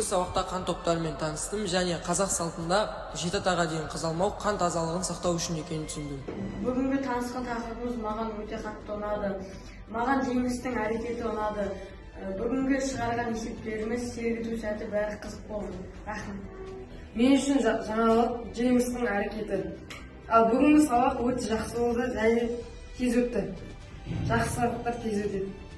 сабақта қан топтарымен таныстым және қазақ салтында 7 атаға дейін қыз алмау қан тазалығын сақтау үшін екенін түсіндім. Бүгінгі танысқан тақырыбымыз маған өте қатты ұнады. Маған Джеймстің әрекеті ұнады. Бүгінгі шығарған есептеріміз, сергіту сәті бәрі қызық болды. Рахмет. Мен үшін жаңалық Джеймстің әрекеті. Ал бүгінгі сабақ өте жақсы болды және тез өтті. Жақсы сабақтар тез өтеді.